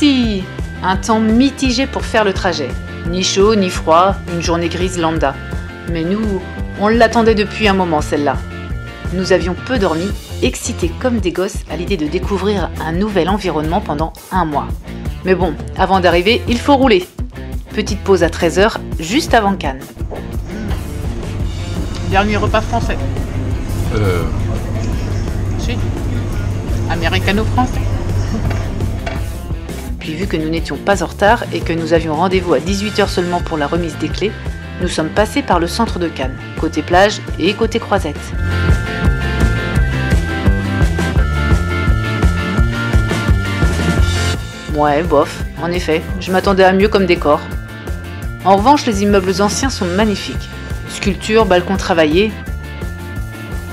ici. Un temps mitigé pour faire le trajet. Ni chaud, ni froid, une journée grise lambda. Mais nous, on l'attendait depuis un moment celle-là. Nous avions peu dormi, excités comme des gosses à l'idée de découvrir un nouvel environnement pendant un mois. Mais bon, avant d'arriver, il faut rouler. Petite pause à 13 h, juste avant Cannes. Dernier repas français. Si. Américano-français. Puis vu que nous n'étions pas en retard et que nous avions rendez-vous à 18 h seulement pour la remise des clés, nous sommes passés par le centre de Cannes, côté plage et côté croisette. Ouais, bof, en effet, je m'attendais à mieux comme décor. En revanche, les immeubles anciens sont magnifiques. Sculptures, balcons travaillés.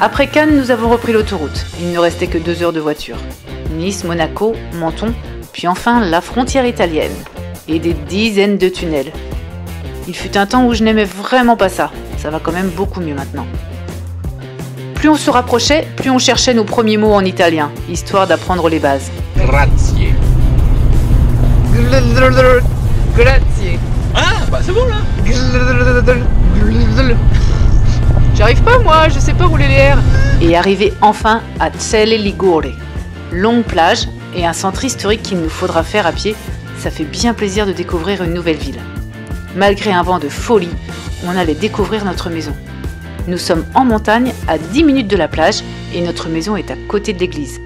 Après Cannes, nous avons repris l'autoroute. Il ne restait que 2 heures de voiture. Nice, Monaco, Menton, puis enfin la frontière italienne. Et des dizaines de tunnels. Il fut un temps où je n'aimais vraiment pas ça. Ça va quand même beaucoup mieux maintenant. Plus on se rapprochait, plus on cherchait nos premiers mots en italien, histoire d'apprendre les bases. Grazie. Grazie. Ah, bah c'est bon là. J'arrive pas moi, je sais pas rouler les R. Et arriver enfin à Celle Ligure. Longue plage et un centre historique qu'il nous faudra faire à pied, ça fait bien plaisir de découvrir une nouvelle ville. Malgré un vent de folie, on allait découvrir notre maison. Nous sommes en montagne, à 10 minutes de la plage, et notre maison est à côté de l'église.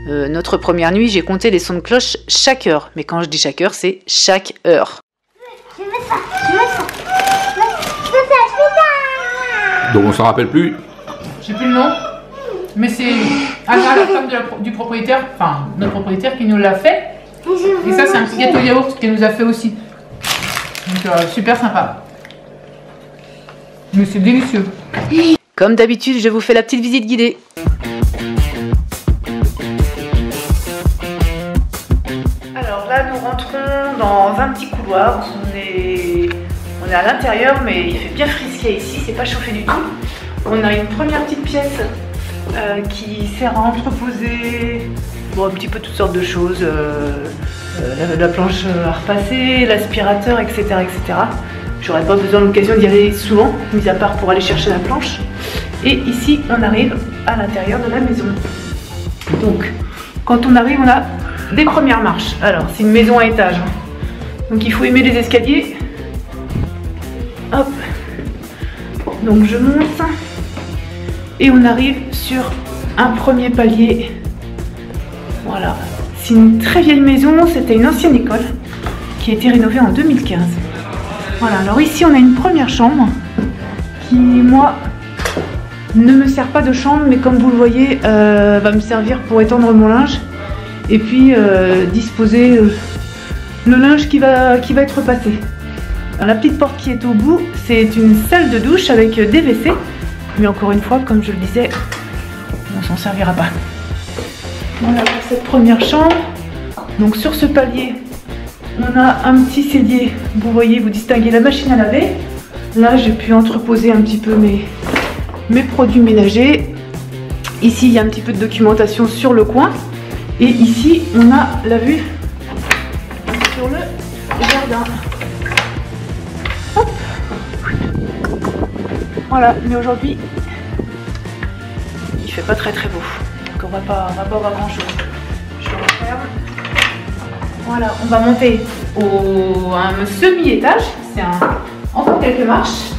Notre première nuit, j'ai compté les sons de cloche chaque heure, mais quand je dis chaque heure, c'est chaque heure. Je veux ça, je veux ça, je veux ça. Donc on s'en rappelle plus. J'ai plus le nom, mais c'est Anna, la femme du propriétaire, enfin notre propriétaire qui nous l'a fait. Et ça, c'est un petit gâteau yaourt qu'elle nous a fait aussi. Donc super sympa. Mais c'est délicieux. Comme d'habitude, je vous fais la petite visite guidée. Alors là, nous rentrons dans un petit couloir. On est à l'intérieur, mais il fait bien frisqué ici, c'est pas chauffé du tout. On a une première petite pièce qui sert à entreposer un petit peu toutes sortes de choses. La planche à repasser, l'aspirateur, etc. etc. J'aurais pas besoin de l'occasion d'y aller souvent, mis à part pour aller chercher la planche. Et ici, on arrive à l'intérieur de la maison. Donc, quand on arrive, on a des premières marches. Alors, c'est une maison à étage. Donc, il faut aimer les escaliers. Hop. Donc, je monte. Et on arrive sur un premier palier. Voilà. C'est une très vieille maison. C'était une ancienne école qui a été rénovée en 2015. Voilà, alors ici on a une première chambre qui, moi, ne me sert pas de chambre, mais comme vous le voyez, va me servir pour étendre mon linge et puis disposer le linge qui va être passé. Alors, la petite porte qui est au bout, c'est une salle de douche avec des WC, mais encore une fois, comme je le disais, on s'en servira pas. Voilà pour cette première chambre. Donc sur ce palier, on a un petit cellier, vous voyez, vous distinguez la machine à laver. Là, j'ai pu entreposer un petit peu mes produits ménagers. Ici, il y a un petit peu de documentation sur le coin. Et ici, on a la vue sur le jardin. Hop. Voilà, mais aujourd'hui, il fait pas très beau. Donc on va pas voir grand chose. Je referme. Voilà, on va monter à un semi-étage, c'est encore quelques marches.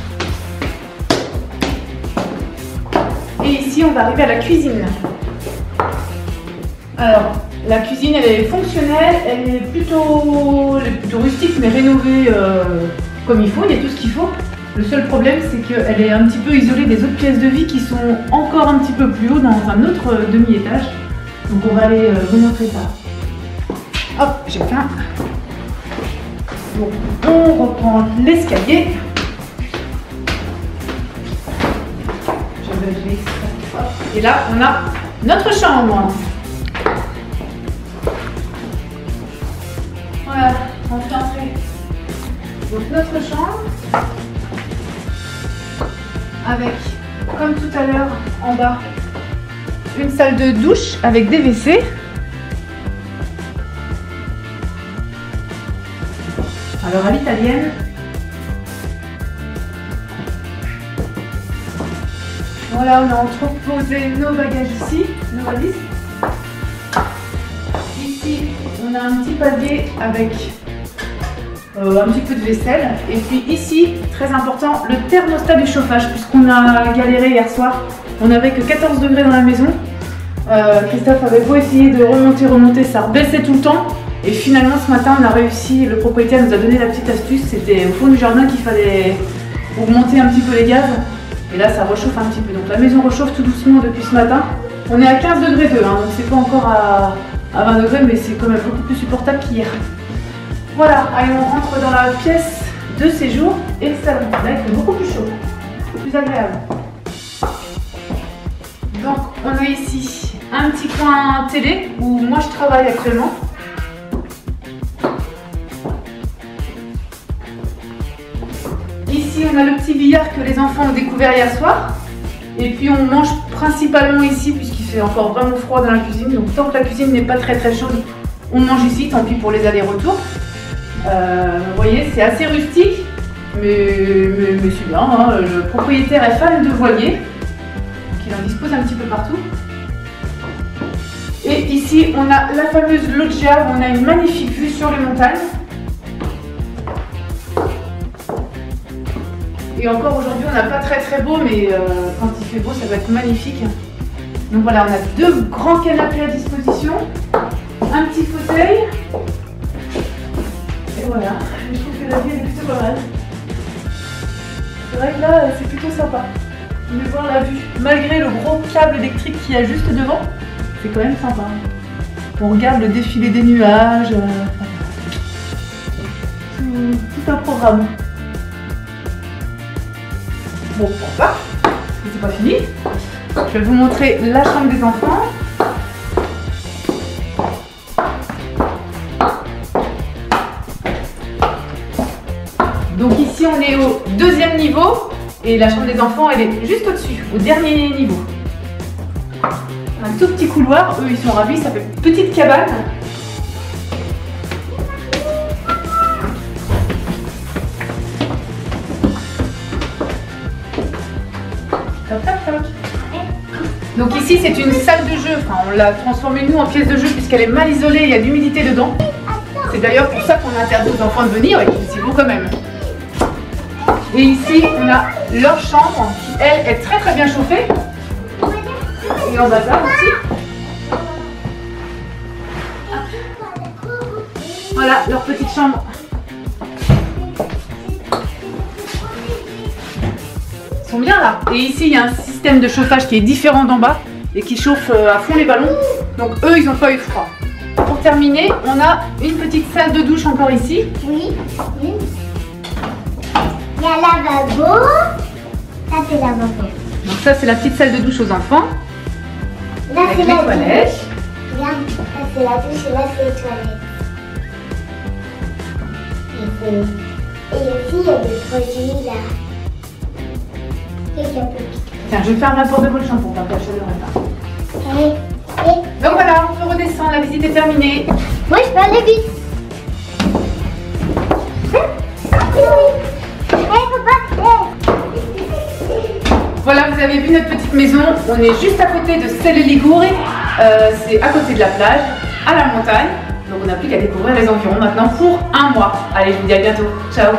Et ici, on va arriver à la cuisine. Alors, la cuisine, elle est fonctionnelle, elle est plutôt rustique, mais rénovée comme il faut, il y a tout ce qu'il faut. Le seul problème, c'est qu'elle est un petit peu isolée des autres pièces de vie qui sont encore un petit peu plus haut dans un autre demi-étage. Donc on va aller vous montrer ça. Hop, j'ai faim. Donc, on reprend l'escalier. Et là, on a notre chambre. Voilà, on fait entrer. Donc notre chambre, avec, comme tout à l'heure, en bas, une salle de douche avec des WC. Alors à l'italienne, voilà, on a entreposé nos bagages ici, nos valises. Ici, on a un petit palier avec un petit peu de vaisselle. Et puis ici, très important, le thermostat du chauffage, puisqu'on a galéré hier soir. On n'avait que 14 degrés dans la maison. Christophe avait beau essayer de remonter, ça rebaissait tout le temps. Et finalement, ce matin, on a réussi, le propriétaire nous a donné la petite astuce. C'était au fond du jardin qu'il fallait augmenter un petit peu les gaz. Et là, ça réchauffe un petit peu. Donc la maison réchauffe tout doucement depuis ce matin. On est à 15 degrés 2, hein, donc c'est pas encore à 20 degrés, mais c'est quand même beaucoup plus supportable qu'hier. Voilà, allez, on rentre dans la pièce de séjour et le salon. Là, il fait beaucoup plus chaud, plus agréable. Donc, on a ici un petit coin télé où moi je travaille actuellement. Ici, on a le petit billard que les enfants ont découvert hier soir. Et puis, on mange principalement ici puisqu'il fait encore vraiment froid dans la cuisine. Donc, tant que la cuisine n'est pas très chaude, on mange ici, tant pis pour les allers-retours. Vous voyez, c'est assez rustique, mais c'est bien. Hein. Le propriétaire est fan de voilier, donc il en dispose un petit peu partout. Et ici, on a la fameuse loggia où on a une magnifique vue sur les montagnes. Et encore aujourd'hui, on n'a pas très beau, mais quand il fait beau, ça va être magnifique. Donc voilà, on a deux grands canapés à disposition, un petit fauteuil. Et voilà, je trouve que la vie est plutôt pas mal. C'est vrai que là, c'est plutôt sympa de voir la vue. Malgré le gros câble électrique qu'il y a juste devant, c'est quand même sympa. On regarde le défilé des nuages. Tout un programme. Bon, on va, c'est pas fini. Je vais vous montrer la chambre des enfants. Donc ici on est au deuxième niveau et la chambre des enfants elle est juste au-dessus, au dernier niveau. Un tout petit couloir, eux ils sont ravis, ça fait une petite cabane. Donc ici c'est une salle de jeu, enfin, on l'a transformée nous en pièce de jeu puisqu'elle est mal isolée, il y a de l'humidité dedans. C'est d'ailleurs pour ça qu'on a interdit aux enfants de venir et c'est beau quand même. Et ici on a leur chambre qui elle est très bien chauffée. Et en bazar aussi. Voilà leur petite chambre. Ils sont bien là. Et ici il y a un système de chauffage qui est différent d'en bas et qui chauffe à fond les ballons. Donc eux ils n'ont pas eu froid. Pour terminer, on a une petite salle de douche encore ici. Oui. Il y a lavabo. Ça c'est lavabo. Donc ça c'est la petite salle de douche aux enfants. Là avec c'est les la toilettes. douche. Regarde, là c'est la douche et là c'est les toilettes. Et ici il y a des produits là. Tiens, je vais faire la porte de votre chambre pour pas que la chaleur est là. Donc voilà, on peut redescendre, la visite est terminée. Moi je peux aller vite. Voilà, vous avez vu notre petite maison. On est juste à côté de Selle Ligure. C'est à côté de la plage, à la montagne. Donc on n'a plus qu'à découvrir les environs maintenant pour un mois. Allez, je vous dis à bientôt. Ciao.